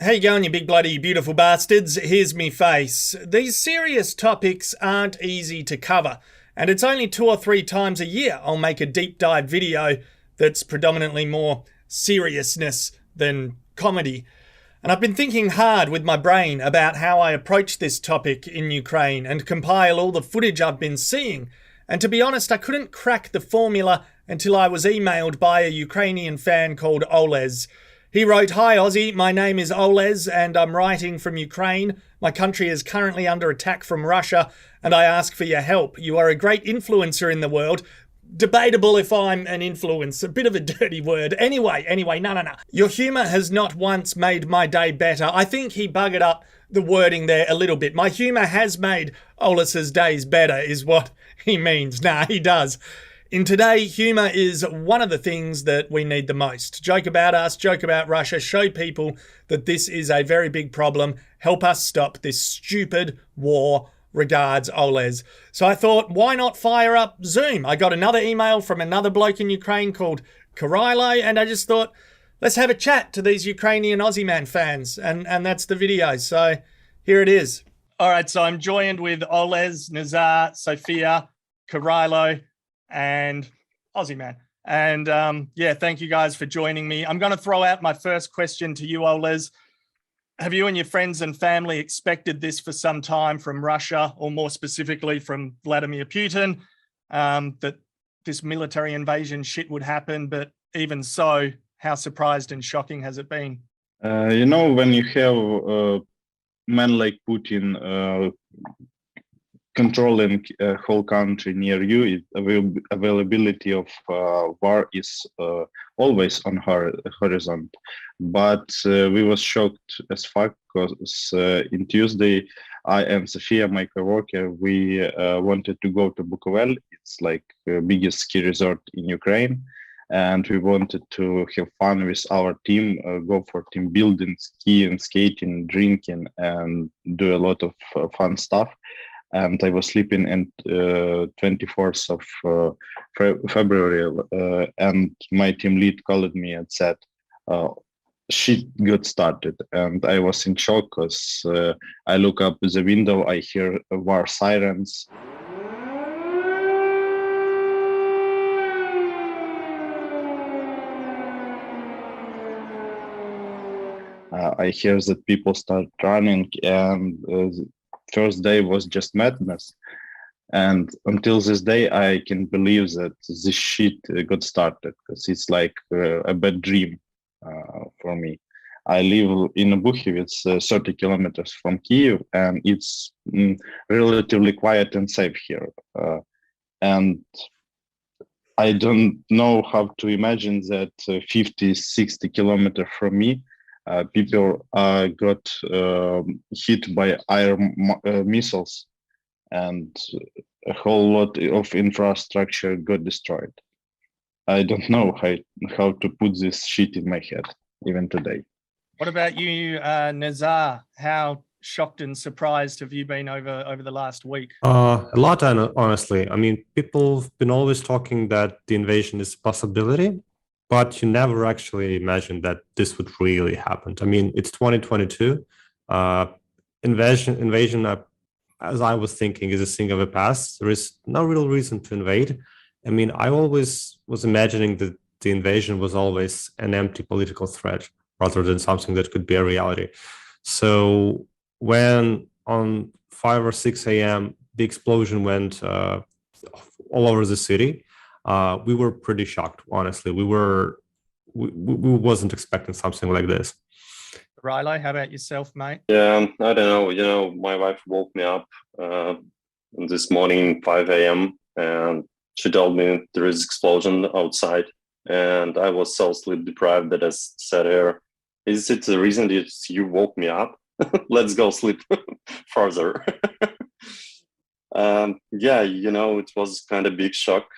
How you going, you big bloody beautiful bastards? Here's me face. These serious topics aren't easy to cover, and it's only 2 or 3 times a year I'll make a deep dive video that's predominantly more seriousness than comedy. And I've been thinking hard with my brain about how I approach this topic in Ukraine and compile all the footage I've been seeing. And to be honest, I couldn't crack the formula until I was emailed by a Ukrainian fan called Oles. He wrote, "Hi Ozzy, my name is Oles and I'm writing from Ukraine. My country is currently under attack from Russia and I ask for your help. You are a great influencer in the world." Debatable if I'm an influencer, a bit of a dirty word. Anyway, no. Your humour has not once made my day better. I think he buggered up the wording there a little bit. My humour has made Oles's days better is what he means. Nah, he does. In today, humour is one of the things that we need the most. Joke about us, joke about Russia, show people that this is a very big problem. Help us stop this stupid war. Regards, Oles. So I thought, why not fire up Zoom? I got another email from another bloke in Ukraine called Karailo, and I just thought, let's have a chat to these Ukrainian Ozzy Man fans. And that's the video. So here it is. All right, so I'm joined with Oles, Nazar, Sophia, Karailo, and Ozzy Man. And yeah, thank you guys for joining me. I'm going to throw out my first question to you, Oles. Have you and your friends and family expected this for some time from Russia, or more specifically from Vladimir Putin, that this military invasion shit would happen? But even so, how surprised and shocking has it been? When you have a man like Putin controlling a whole country near you, availability of war is always on horizon. But we was shocked as fuck because in Tuesday, I and Sophia, my coworker, we wanted to go to Bukovel. It's like the biggest ski resort in Ukraine. And we wanted to have fun with our team, go for team building, skiing, skating, drinking, and do a lot of fun stuff. And I was sleeping on 24th of February, and my team lead called me and said, shit got started. And I was in shock because I look up the window, I hear war sirens. I hear that people start running, and first day was just madness, and until this day I can believe that this shit got started, because it's like a bad dream for me. I live in Obukhivets, 30 kilometers from Kiev, and it's relatively quiet and safe here, and I don't know how to imagine that 50-60 kilometers from me people got hit by air missiles, and a whole lot of infrastructure got destroyed. I don't know how to put this shit in my head, even today. What about you, Nazar? How shocked and surprised have you been over the last week? A lot, honestly. I mean, people have been always talking that the invasion is a possibility, but you never actually imagined that this would really happen. I mean, it's 2022. Invasion, as I was thinking, is a thing of the past. There is no real reason to invade. I mean, I always was imagining that the invasion was always an empty political threat rather than something that could be a reality. So when on 5 or 6 a.m., the explosion went all over the city, we were pretty shocked, honestly. We wasn't expecting something like this. Rilo, how about yourself, mate? Yeah, I don't know. My wife woke me up this morning, 5 a.m., and she told me there is explosion outside, and I was so sleep deprived that I said to her, "Is it the reason that you woke me up? Let's go sleep further." Yeah, it was kind of big shock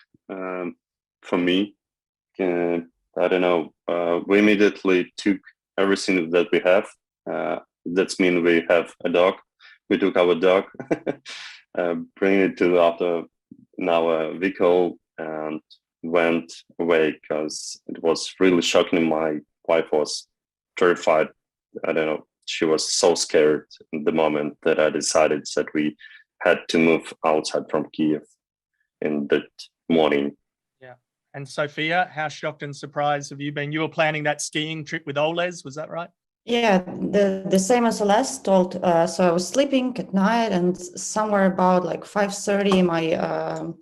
for me. I don't know. We immediately took everything that we have. That means we have a dog. We took our dog, bring it to our vehicle, and went away because it was really shocking. My wife was terrified. I don't know, she was so scared in the moment that I decided that we had to move outside from Kiev in that morning. Yeah. And Sophia, how shocked and surprised have you been? You were planning that skiing trip with Oles, was that right? Yeah, the same as Celeste told. So I was sleeping at night, and somewhere about like 5:30, my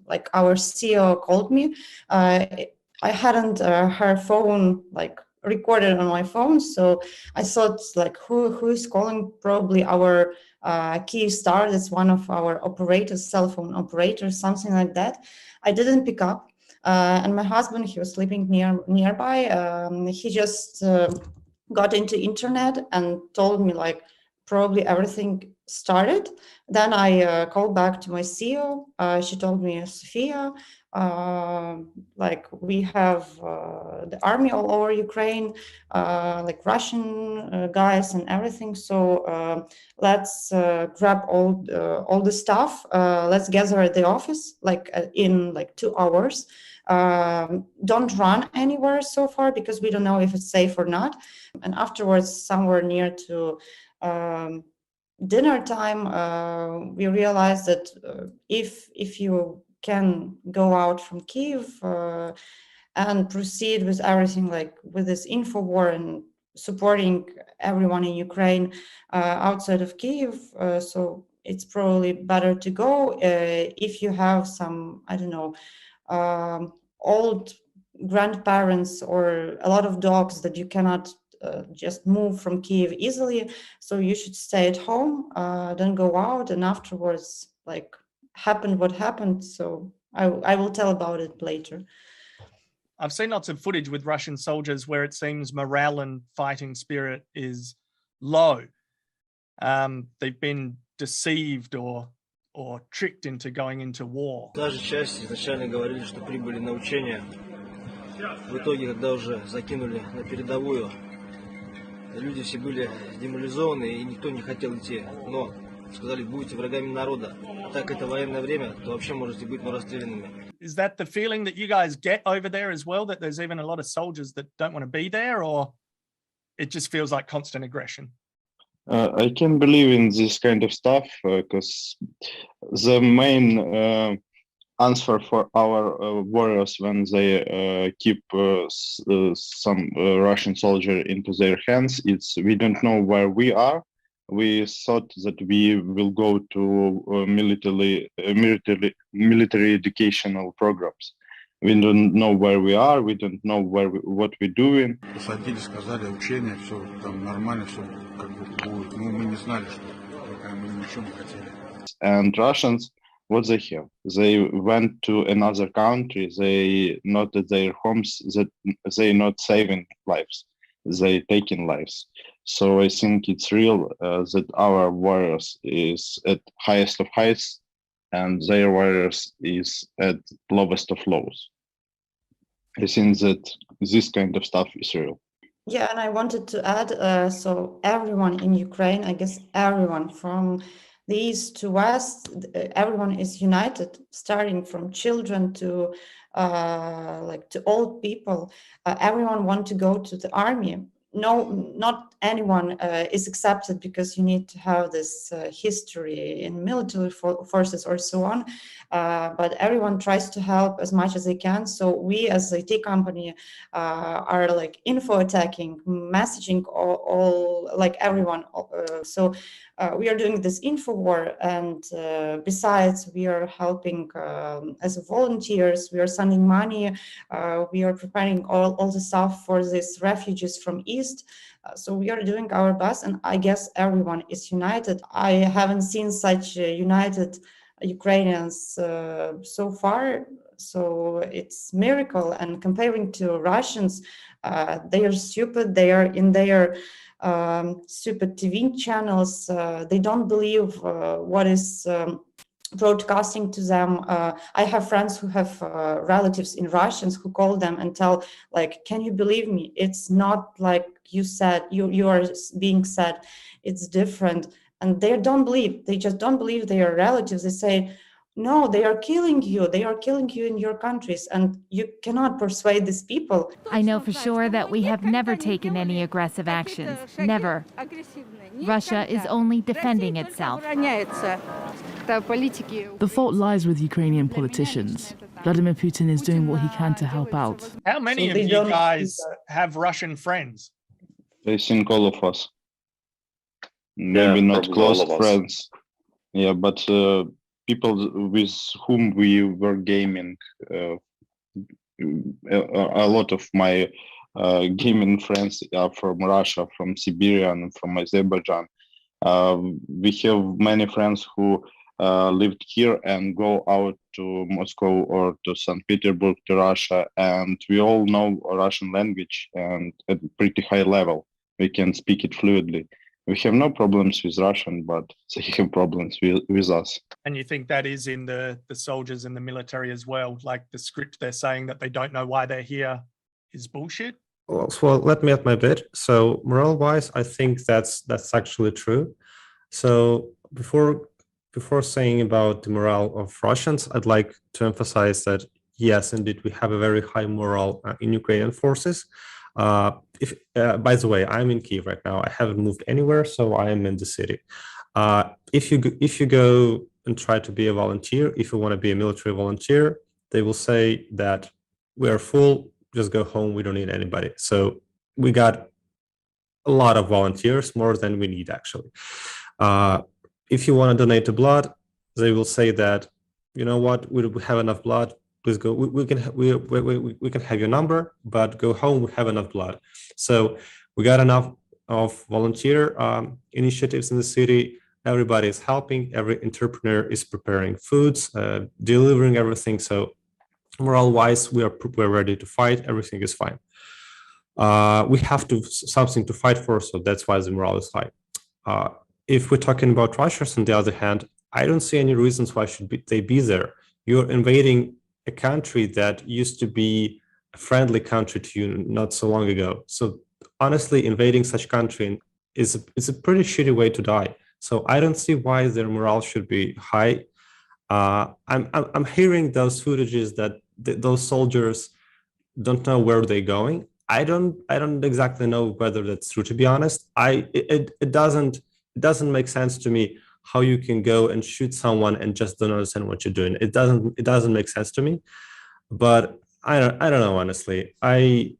like our CEO called me. I hadn't her phone like recorded on my phone, so I thought like who is calling? Probably our Kyivstar. That's one of our operators, cell phone operators, something like that. I didn't pick up, and my husband, he was sleeping nearby. He just got into internet and told me like probably everything started. Then I called back to my CEO. She told me, Sophia, like we have the army all over Ukraine, like Russian guys and everything. So let's grab all the stuff. Let's gather at the office like in like 2 hours. Don't run anywhere so far because we don't know if it's safe or not. And afterwards, somewhere near to dinner time, we realized that if you can go out from Kiev and proceed with everything, like with this info war and supporting everyone in Ukraine outside of Kiev, so it's probably better to go if you have some, I don't know, old grandparents or a lot of dogs that you cannot just move from Kiev easily. So you should stay at home, don't go out, and afterwards, like, happened what happened. So I will tell about it later. I've seen lots of footage with Russian soldiers where it seems morale and fighting spirit is low. They've been deceived or tricked into going into war. Та же часть изначально говорили, что прибыли на учения. В итоге, когда уже закинули на передовую, люди все были деморализованы и никто не хотел идти. Но сказали, будете врагами народа. А так это военное время, то вообще можете быть расстрелянными. Is that the feeling that you guys get over there as well, that there's even a lot of soldiers that don't want to be there, or it just feels like constant aggression? I can believe in this kind of stuff because the main answer for our warriors when they keep some Russian soldier into their hands, it's we don't know where we are. We thought that we will go to military educational programs. We don't know where we are. We don't know what we're doing. Посадили, сказали, учения, все там нормально, все как бы будет. Ну, мы не знали, что пока мы ничего не хотели. And Russians, what they have? They went to another country. They not at their homes. That they not saving lives. They taking lives. So I think it's real that our warriors is at highest of heights, and their warriors is at lowest of lows. I think that this kind of stuff is real. Yeah, and I wanted to add, so everyone in Ukraine, I guess everyone from the east to west, everyone is united, starting from children to like to old people. Everyone want to go to the army. No, not anyone is accepted because you need to have this history in military forces or so on. But everyone tries to help as much as they can. So we as a IT company are like info attacking, messaging all like everyone. So we are doing this info war, and besides we are helping as volunteers, we are sending money, we are preparing all the stuff for these refugees from East. So we are doing our best, and I guess everyone is united. I haven't seen such united Ukrainians so far, so it's miracle. And comparing to Russians, they are stupid. They are in their stupid TV channels. They don't believe what is broadcasting to them. I have friends who have relatives in Russians who call them and tell, like, can you believe me? It's not like you said, you are being said, it's different. And they don't believe, they just don't believe their relatives. They say, No, they are killing you. They are killing you in your countries, and you cannot persuade these people. I know for sure that we have never taken any aggressive actions. Never. Russia is only defending itself. The fault lies with Ukrainian politicians. Vladimir Putin is doing what he can to help out. How many So of they you don't- guys have Russian friends? I think all of us. Maybe not probably close all of us. friends. Yeah, but people with whom we were gaming. A lot of my gaming friends are from Russia, from Siberia, and from Azerbaijan. We have many friends who lived here and go out to Moscow or to St. Petersburg to Russia, and we all know Russian language and at a pretty high level. We can speak it fluidly. We have no problems with Russian, but they have problems with us. And you think that is in the soldiers and the military as well? Like the script they're saying that they don't know why they're here is bullshit? Well, let me add my bit. So morale-wise, I think that's actually true. So before saying about the morale of Russians, I'd like to emphasize that yes, indeed, we have a very high morale in Ukrainian forces. By the way, I'm in Kyiv right now. I haven't moved anywhere, so I am in the city. If you go and try to be a volunteer, if you want to be a military volunteer, they will say that we are full, just go home, we don't need anybody. So we got a lot of volunteers, more than we need actually. If you want to donate the blood, they will say that, you know what, we have enough blood, please go, we can have your number, but go home, we have enough blood. So we got enough of volunteer initiatives in the city. Everybody is helping, every entrepreneur is preparing foods, delivering everything. So morale-wise, we're ready to fight, everything is fine. We have something to fight for, so that's why the morale is high. If we're talking about Russians, on the other hand, I don't see any reasons why they be there. You're invading a country that used to be a friendly country to you not so long ago. So honestly, invading such country is a pretty shitty way to die. So I don't see why their morale should be high. I'm hearing those footages that those soldiers don't know where they're going. I don't exactly know whether that's true, to be honest. It doesn't make sense to me how you can go and shoot someone and just don't understand what you're doing. It doesn't make sense to me. But I don't know, honestly. I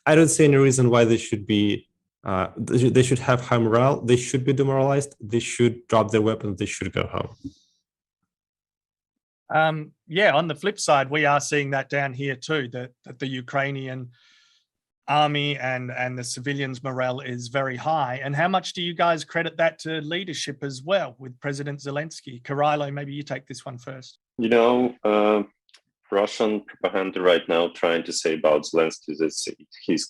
don't see any reason why they should be they should have high morale. They should be demoralized. They should drop their weapons. They should go home. Yeah, on the flip side, we are seeing that down here too, that the Ukrainian army and the civilians' morale is very high. And how much do you guys credit that to leadership as well with President Zelensky? Karailo, maybe you take this one first. You know, Russian propaganda right now trying to say about Zelensky that he's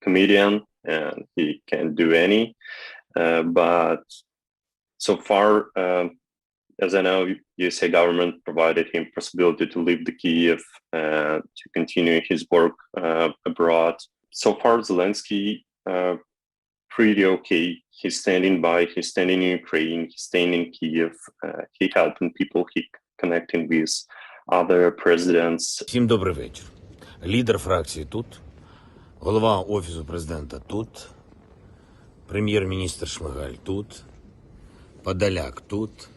comedian and he can't do any. But so far, as I know, USA government provided him possibility to leave the Kyiv to continue his work abroad. So far, Zelensky pretty okay. He's standing by. He's standing in Ukraine. He's staying in Kyiv. He helping people. He connecting with other presidents. Всім добрий вечір. Лідер фракції тут, голова Офісу президента тут, прем'єр-міністр Шмигаль тут, Подоляк тут,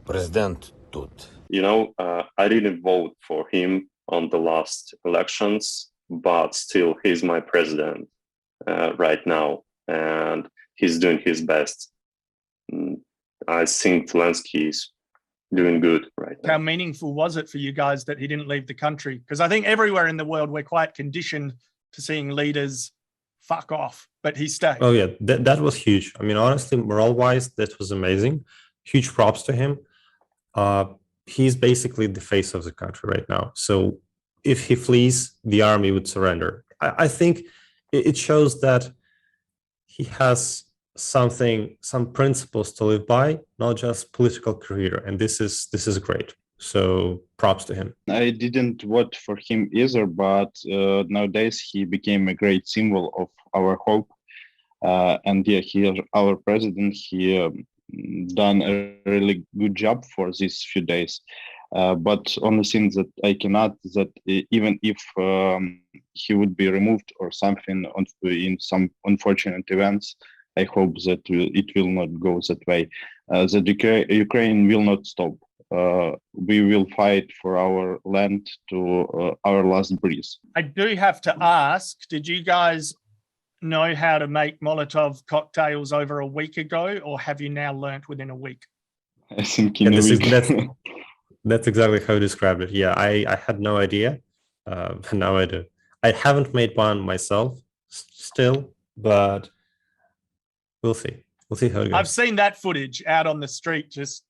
президент тут. You know, I didn't vote for him on the last elections, but still he's my president right now, and he's doing his best. I think Zelensky is doing good right now. How meaningful was it for you guys that he didn't leave the country? Because I think everywhere in the world, we're quite conditioned to seeing leaders fuck off, but he stayed. Oh yeah, that was huge. I mean, honestly, morale-wise, that was amazing. Huge props to him. He's basically the face of the country right now. So if he flees, the army would surrender. I think it shows that he has some principles to live by, not just political career. And this is great. So props to him. I didn't vote for him either, but nowadays he became a great symbol of our hope. And yeah, he is our president. He done a really good job for these few days. But only thing that I can add that even if he would be removed or something in some unfortunate events, I hope that it will not go that way. That Ukraine will not stop. We will fight for our land to our last breath. I do have to ask, did you guys know how to make Molotov cocktails over a week ago, or have you now learnt within a week? I think in a week. That's exactly how you described it. Yeah, I had no idea. Now I do. I haven't made one myself still, but we'll see. We'll see how it goes. I've seen that footage out on the street. Just,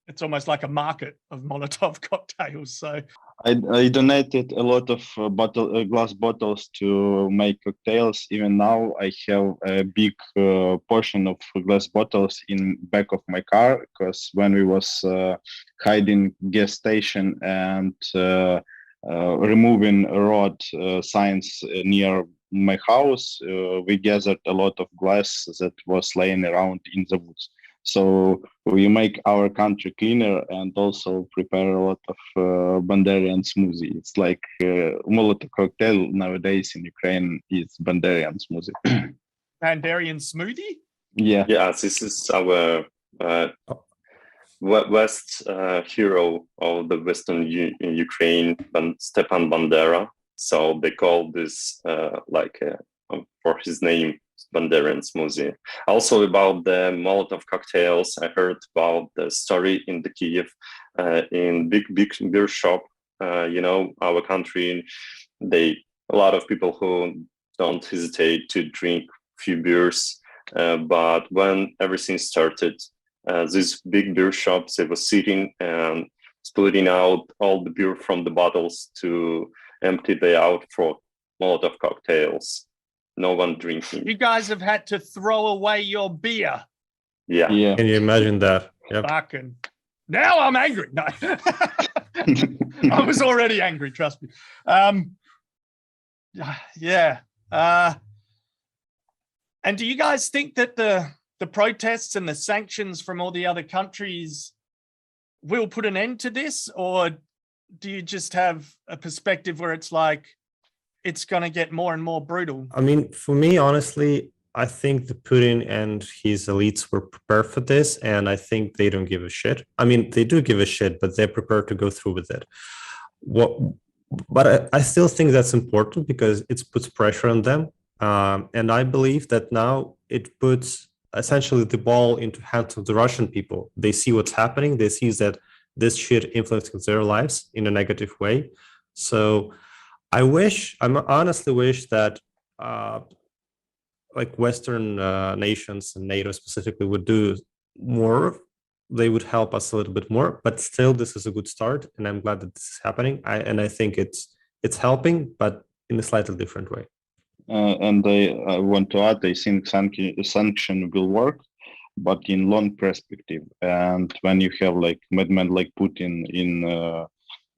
it's almost like a market of Molotov cocktails. So I donated a lot of glass bottles to make cocktails. Even now, I have a big portion of glass bottles in back of my car, because when we was hiding gas station and removing road signs near my house, we gathered a lot of glass that was laying around in the woods. So we make our country cleaner and also prepare a lot of Banderian smoothie. It's like Molotov cocktail nowadays in Ukraine is Banderian smoothie. Banderian smoothie? Yeah. Yeah, this is our West hero of the Western Ukraine, Stepan Bandera. So they call this for his name, Banderian smoothie. Also about the Molotov cocktails, I heard about the story in the Kiev, in big beer shop. Our country, a lot of people who don't hesitate to drink few beers. But when everything started, these big beer shops, they were sitting and splitting out all the beer from the bottles to empty they out for Molotov cocktails. No one drinking. You guys have had to throw away your beer. Yeah. Can you imagine that? Yep. Fucking. Now I'm angry. No. I was already angry, trust me. Yeah. And do you guys think that the protests and the sanctions from all the other countries will put an end to this? Or do you just have a perspective where it's like, it's going to get more and more brutal? I mean, for me, honestly, I think the Putin and his elites were prepared for this, and I think they don't give a shit. I mean, they do give a shit, but they're prepared to go through with it. But I still think that's important because it puts pressure on them. And I believe that now it puts essentially the ball into hands of the Russian people. They see what's happening. They see that this shit influencing their lives in a negative way. So I honestly wish that Western nations and NATO specifically would do more. They would help us a little bit more, but still this is a good start. And I'm glad that this is happening. I think it's helping, but in a slightly different way. And I want to add, I think sanction will work, but in long perspective. And when you have like madman like Putin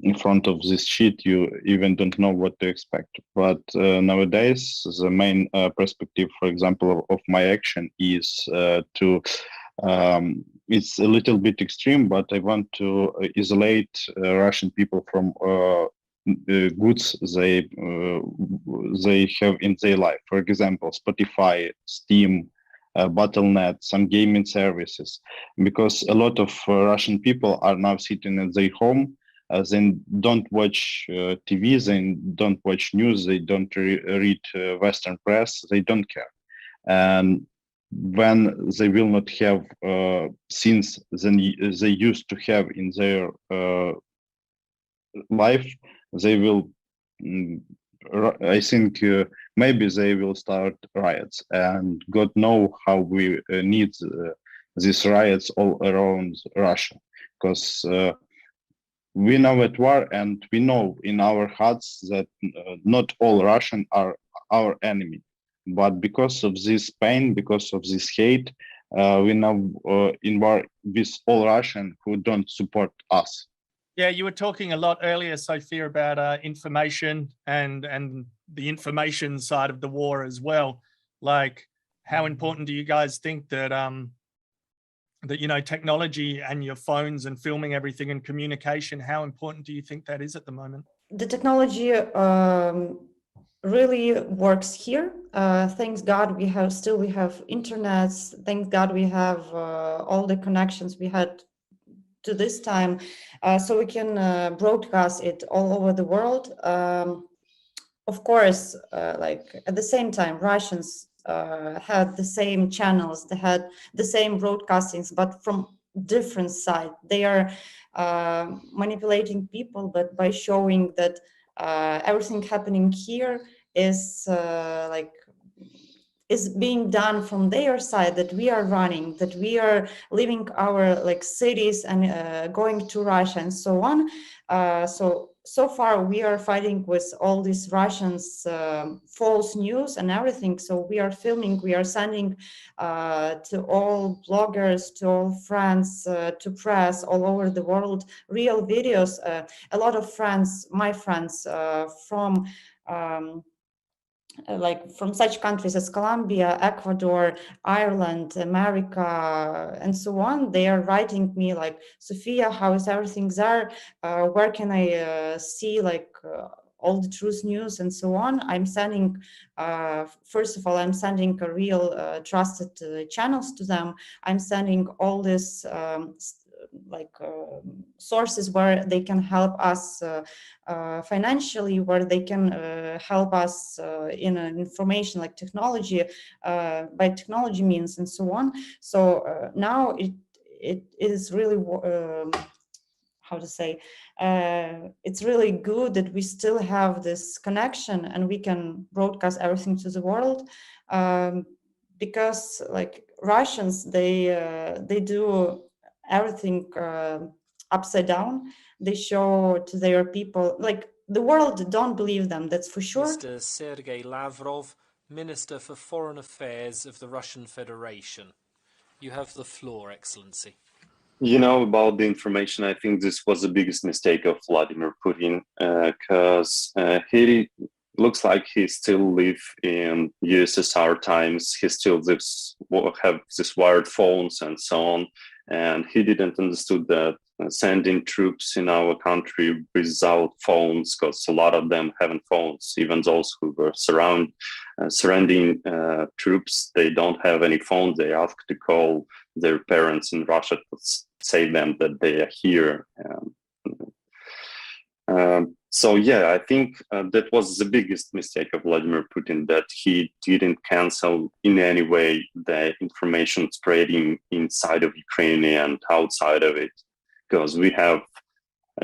in front of this shit, you even don't know what to expect. But nowadays, the main perspective, for example, of my action is it's a little bit extreme, but I want to isolate Russian people from goods they have in their life. For example, Spotify, Steam, Battle.net, some gaming services, because a lot of Russian people are now sitting at their home. They don't watch TV, they don't watch news, they don't read Western press, they don't care. And when they will not have things they used to have in their life, they will, I think, maybe they will start riots. And God know how we need these riots all around Russia, because we know at war, and we know in our hearts that not all Russians are our enemy. But because of this pain, because of this hate, we now in war with all Russians who don't support us. Yeah, you were talking a lot earlier, Sophia, about information and the information side of the war as well. Like, how important do you guys think that that, you know, technology and your phones and filming everything and communication, how important do you think that is at the moment? The technology really works here. Thanks God we have internet. Thank God we have all the connections we had to this time, so we can broadcast it all over the world. Of course, like at the same time, Russians had the same channels, they had the same broadcastings, but from different side. They are manipulating people, but by showing that everything happening here is is being done from their side, that we are running, that we are leaving our like cities and going to Russia and so on. So far we are fighting with all these Russians false news and everything. So we are filming, we are sending to all bloggers, to all friends, to press all over the world, real videos. A lot of friends, my friends from from such countries as Colombia, Ecuador, Ireland, America, and so on, they are writing me like, Sophia, how is everything there? Where can I see like all the truth news and so on? I'm sending, first of all, I'm sending a real trusted channels to them. I'm sending all this sources where they can help us financially, where they can help us in information like technology, by technology means and so on. So now it is really how to say, it's really good that we still have this connection and we can broadcast everything to the world, because like Russians, they do everything upside down. They show to their people, like the world don't believe them, that's for sure. Mr. Sergei Lavrov, Minister for Foreign Affairs of the Russian Federation. You have the floor, Excellency. You know, about the information, I think this was the biggest mistake of Vladimir Putin, because he looks like he still live in USSR times. He still have these wired phones and so on. And he didn't understood that sending troops in our country without phones, because a lot of them haven't phones, even those who were surrounding troops, they don't have any phones. They ask to call their parents in Russia to say them that they are here. So yeah, I think that was the biggest mistake of Vladimir Putin, that he didn't cancel in any way the information spreading inside of Ukraine and outside of it, because we have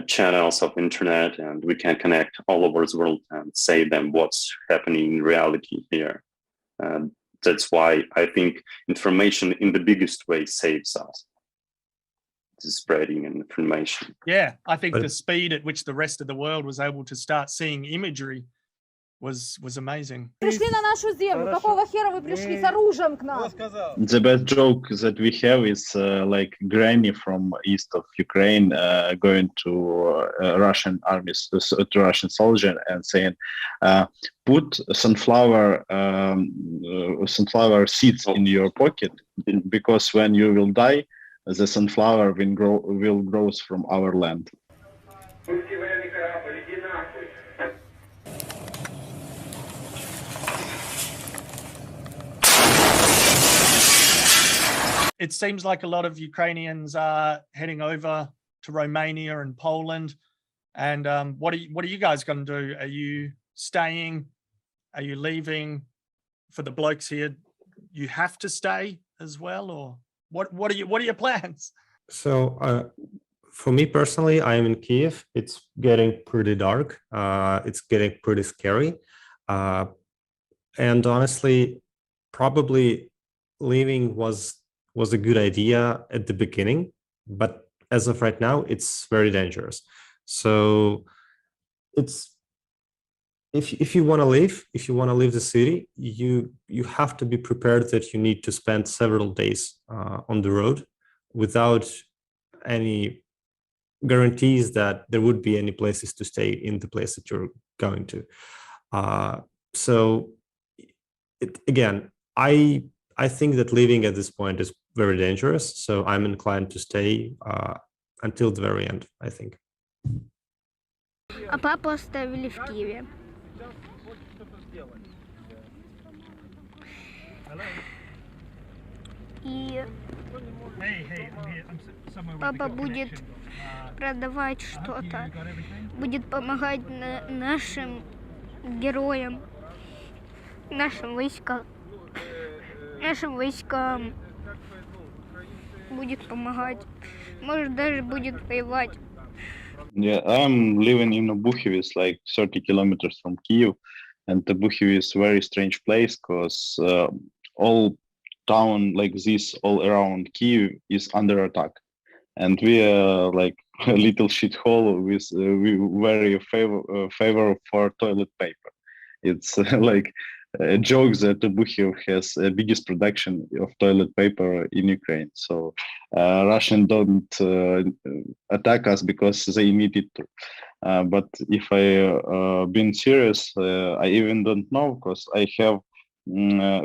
channels of internet and we can connect all over the world and say them what's happening in reality here. That's why I think information in the biggest way saves us. Spreading information. Yeah, I think the speed at which the rest of the world was able to start seeing imagery was amazing. Пришли на нашу землю. Какого хера вы пришли с оружием к нам? The best joke that we have is like granny from east of Ukraine going to Russian armies, to Russian soldier, and saying, "Put sunflower seeds in your pocket, because when you will die, the sunflower will grow from our land." It seems like a lot of Ukrainians are heading over to Romania and Poland. And what are you guys going to do? Are you staying? Are you leaving? For the blokes here, you have to stay as well, or what are your plans? So for me personally, I am in Kiev. It's getting pretty dark. It's getting pretty scary. And honestly, probably leaving was a good idea at the beginning, but as of right now, it's very dangerous. So it's if you want to leave the city, you have to be prepared that you need to spend several days on the road without any guarantees that there would be any places to stay in the place that you're going to. Again, I think that leaving at this point is very dangerous. So I'm inclined to stay until the very end, I think. А папу оставили в Киеве. И папа будет продавать что-то, будет помогать нашим героям, нашим войскам будет помогать, может даже будет воевать. Yeah, I'm living in Obuchiv, it's like 30 kilometers from Kiev, and Obuchiv is a very strange place because all town like this all around Kiev is under attack, and we are like a little shithole with very favor for toilet paper. It's like a joke that Obuchiv has the biggest production of toilet paper in Ukraine. So Russians don't attack us because they need it to. But if I been serious, I even don't know, because I have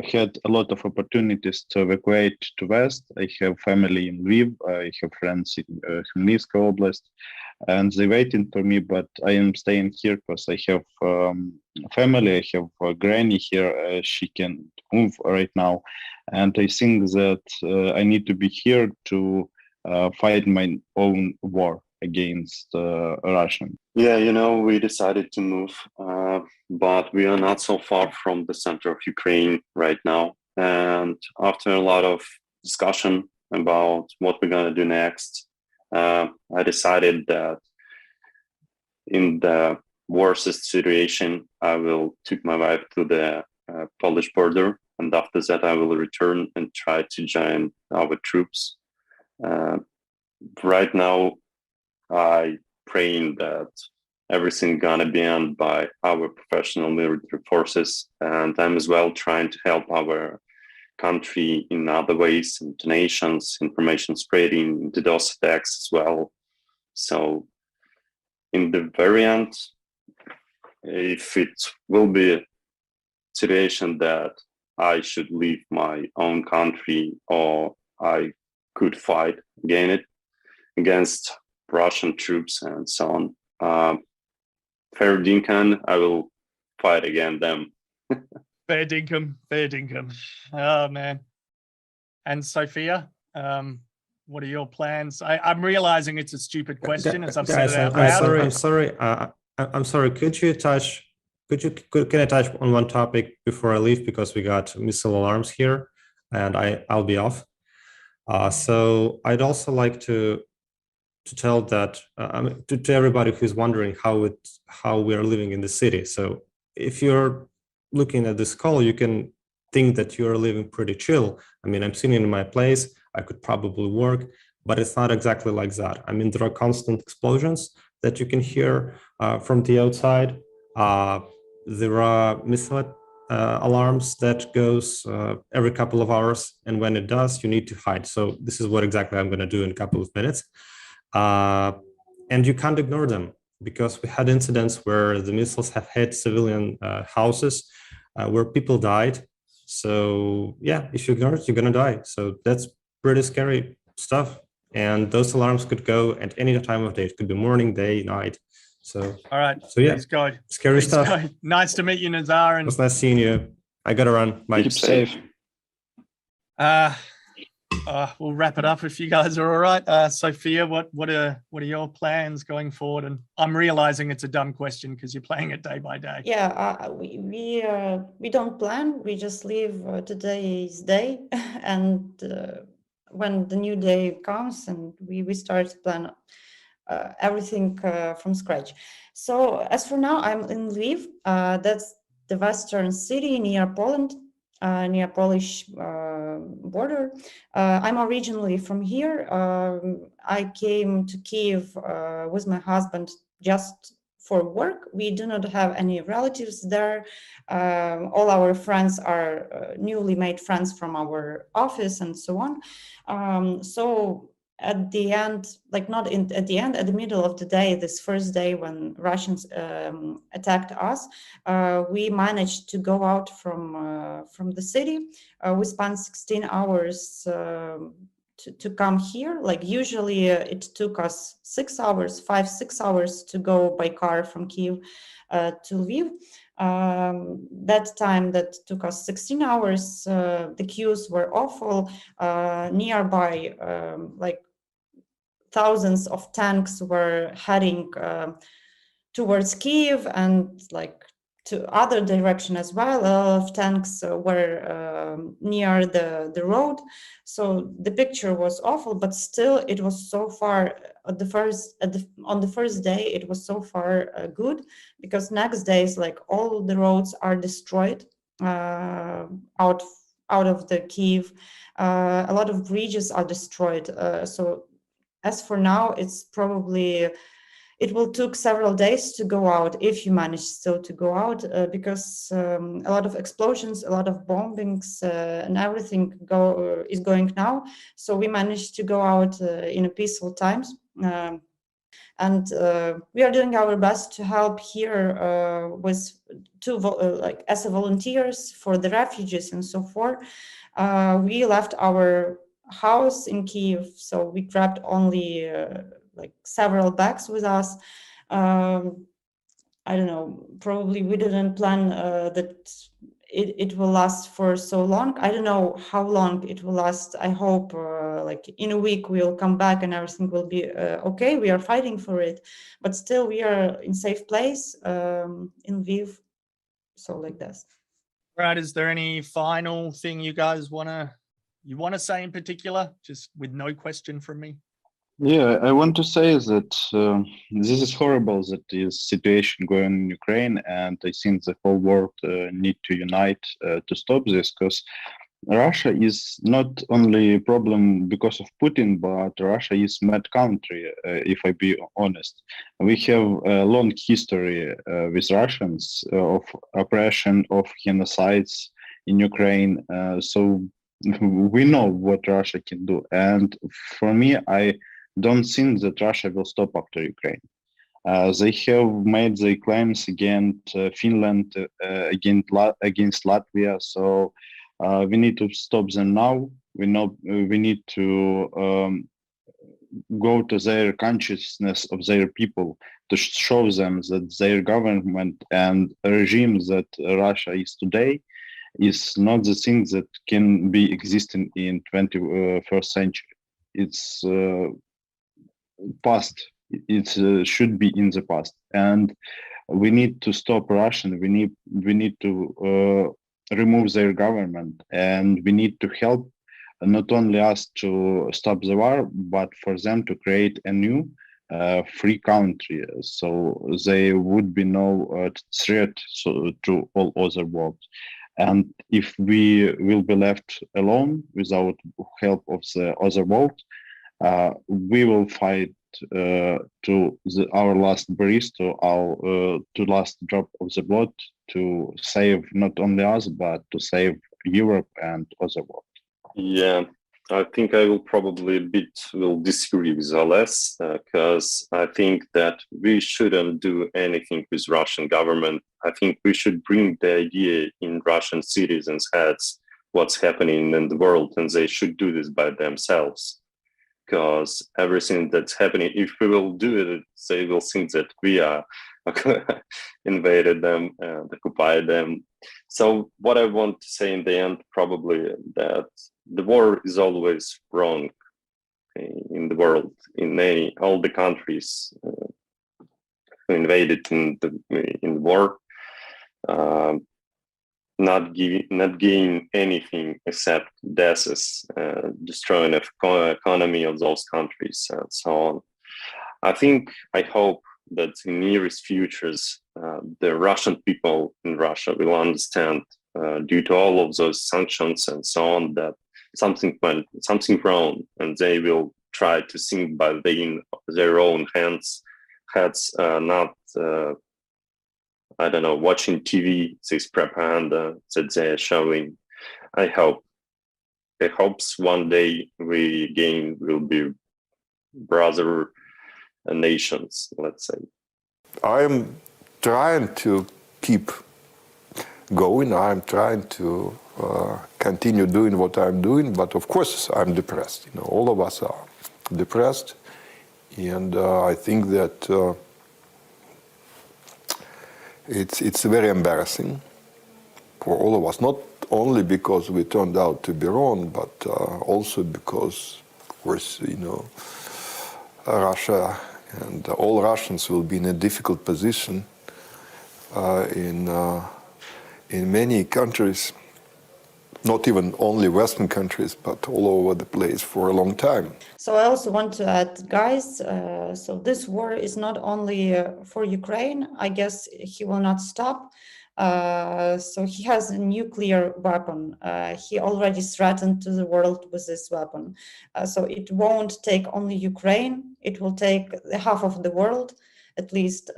had a lot of opportunities to evacuate to West. I have family in Lviv, I have friends in Khmelnytskyi Oblast, and they're waiting for me, but I am staying here because I have family, I have a granny here, she can move right now, and I think that I need to be here to fight my own war against Russian. Yeah, we decided to move, but we are not so far from the center of Ukraine right now. And after a lot of discussion about what we're going to do next, I decided that in the worst situation, I will take my wife to the Polish border. And after that, I will return and try to join our troops. Right now, I praying that everything gonna be done by our professional military forces, and I'm as well trying to help our country in other ways, donations, information spreading, DDoS attacks as well. So in the very end, if it will be a situation that I should leave my own country, or I could fight against Russian troops and so on, fair dinkum, I will fight against them. Fair dinkum, fair dinkum. Oh man. And Sophia, what are your plans? I'm realizing it's a stupid question as I've said it out loud. I'm sorry. Can I touch on one topic before I leave, because we got missile alarms here, and I'll be off. So I'd also like to tell that to everybody who's wondering how we are living in the city. So if you're looking at this call, you can think that you're living pretty chill. I mean, I'm sitting in my place, I could probably work, but it's not exactly like that. I mean, there are constant explosions that you can hear from the outside. There are missile alarms that goes every couple of hours, and when it does, you need to hide. So this is what exactly I'm going to do in a couple of minutes. And you can't ignore them, because we had incidents where the missiles have hit civilian houses where people died. So yeah, if you ignore it, you're gonna die. So that's pretty scary stuff. And those alarms could go at any time of day. It could be morning, day, night. So all right. So yeah, Please go. scary Please stuff. go. Nice to meet you, Nazar. And It was nice seeing you. I gotta run. Bye. Keep safe. We'll wrap it up if you guys are all right. Sophia, what are your plans going forward? And I'm realizing it's a dumb question because you're playing it day by day. Yeah, we don't plan. We just live today's day, and when the new day comes, and we start to plan everything from scratch. So as for now, I'm in Lviv. That's the western city near Poland. Near Polish border. I'm originally from here. I came to Kiev with my husband just for work. We do not have any relatives there. All our friends are newly made friends from our office and so on. So at the end, like not in at the end, at the middle of the day, this first day when Russians attacked us, we managed to go out from the city. We spent 16 hours to come here. Like usually it took us 6 hours, 5-6 hours to go by car from Kyiv to Lviv. That time that took us 16 hours. The queues were awful. Nearby, like thousands of tanks were heading towards Kyiv and like to other direction as well. A lot of tanks were near the road. So the picture was awful, but still it was so far on the first day, it was so far good, because next days, like all the roads are destroyed out of the Kyiv. A lot of bridges are destroyed. So as for now, it's probably, it will take several days to go out, if you manage still to go out, because a lot of explosions, a lot of bombings, and everything is going now. So we managed to go out in a peaceful times. And we are doing our best to help here with like as a volunteers for the refugees and so forth. We left our house in Kyiv, so we grabbed only like several bags with us. I don't know, probably we didn't plan that it will last for so long. I don't know how long it will last. I hope like in a week we'll come back and everything will be okay. We are fighting for it, but still we are in safe place in Lviv. So like this. Right. Is there any final thing you guys want to say in particular, just with no question from me? Yeah, I want to say that this is horrible that this situation going in Ukraine, and I think the whole world need to unite to stop this, because Russia is not only a problem because of Putin, but Russia is a mad country, if I be honest. We have a long history with Russians of oppression, of genocides in Ukraine, so we know what Russia can do. And for me, I don't think that Russia will stop after Ukraine. They have made their claims against Finland, against Latvia. So we need to stop them now. We need to go to their consciousness of their people to show them that their government and regime that Russia is today is not the thing that can be existing in 21st century. It's past. It should be in the past, and we need to stop Russian. We need to remove their government, and we need to help not only us to stop the war, but for them to create a new free country, so there would be no threat to all other world. And if we will be left alone without help of the other world, we will fight to our last breath, to last drop of the blood, to save not only us, but to save Europe and other world. Yeah, I think I will probably will disagree with Ales, because I think that we shouldn't do anything with Russian government. I think we should bring the idea in Russian citizens' heads what's happening in the world, and they should do this by themselves. Because everything that's happening, if we will do it, they will think that we are invaded them and occupied them. So what I want to say in the end, probably that the war is always wrong in the world, in all the countries who invaded in the war. Not gain anything except deaths, destroying the economy of those countries and so on. I hope that in nearest futures, the Russian people in Russia will understand, due to all of those sanctions and so on, that something wrong, and they will try to think by their own heads, not I don't know, watching TV, this propaganda that they're showing. I hope one day we again will be brother nations, let's say. I'm trying to keep going. I'm trying to continue doing what I'm doing, but of course I'm depressed. You know, all of us are depressed, and I think that it's very embarrassing for all of us. Not only because we turned out to be wrong, but also because, of course, you know, Russia and all Russians will be in a difficult position in many countries, not even only Western countries, but all over the place for a long time. So I also want to add, guys, so this war is not only for Ukraine. I guess he will not stop. So he has a nuclear weapon. He already threatened to the world with this weapon. So it won't take only Ukraine. It will take half of the world, at least.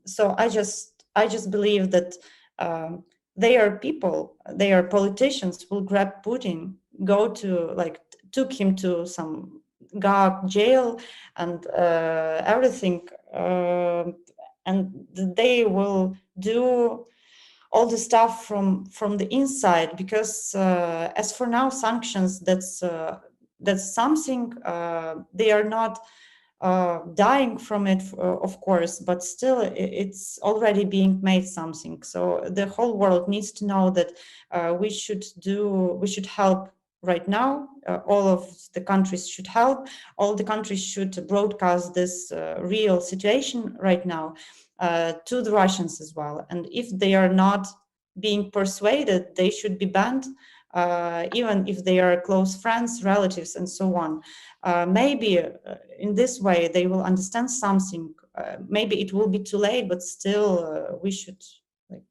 So I just believe that they are people, they are politicians will grab Putin, go to took him to some guard jail and everything, and they will do all the stuff from the inside, because as for now, sanctions, that's something. They are not dying from it, of course, but still it's already being made something. So the whole world needs to know that we should help right now. All of the countries should help. All the countries should broadcast this real situation right now to the Russians as well. And if they are not being persuaded, they should be banned, even if they are close friends, relatives, and so on. Maybe in this way they will understand something. Maybe it will be too late, but still we should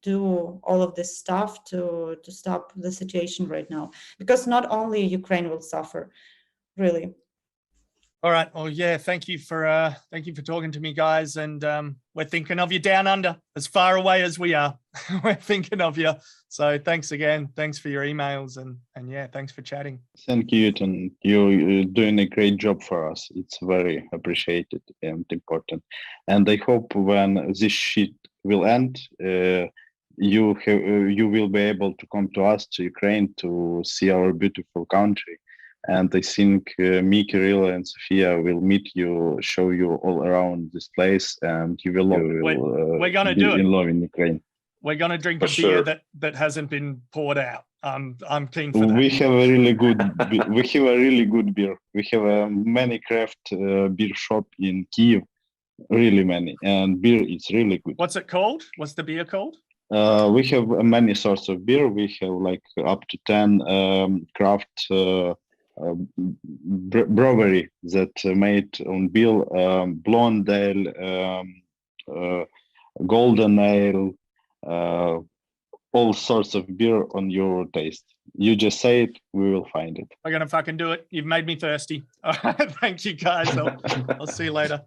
do all of this stuff to stop the situation right now, because not only Ukraine will suffer, really. All right. Well, yeah, thank you for talking to me, guys. And we're thinking of you down under, as far away as we are. We're thinking of you. So thanks again. Thanks for your emails, and yeah, thanks for chatting. Thank you, Ethan. You're doing a great job for us. It's very appreciated and important. And I hope when this shit will end, you will be able to come to us, to Ukraine, to see our beautiful country. And I think me, Kirill, and Sofia will meet you, show you all around this place, and you will we're gonna do it. In love in Ukraine. We're gonna drink a beer that hasn't been poured out. I'm keen for that. We have a really good beer. We have a many craft beer shop in Kyiv, really many, and beer is really good. What's it called? What's the beer called? We have many sorts of beer. We have like up to 10 craft brewery that made on bill, blonde ale, golden ale, all sorts of beer on your taste. You just say it, we will find it. We're gonna fucking do it. You've made me thirsty. All right, thank you guys. I'll see you later.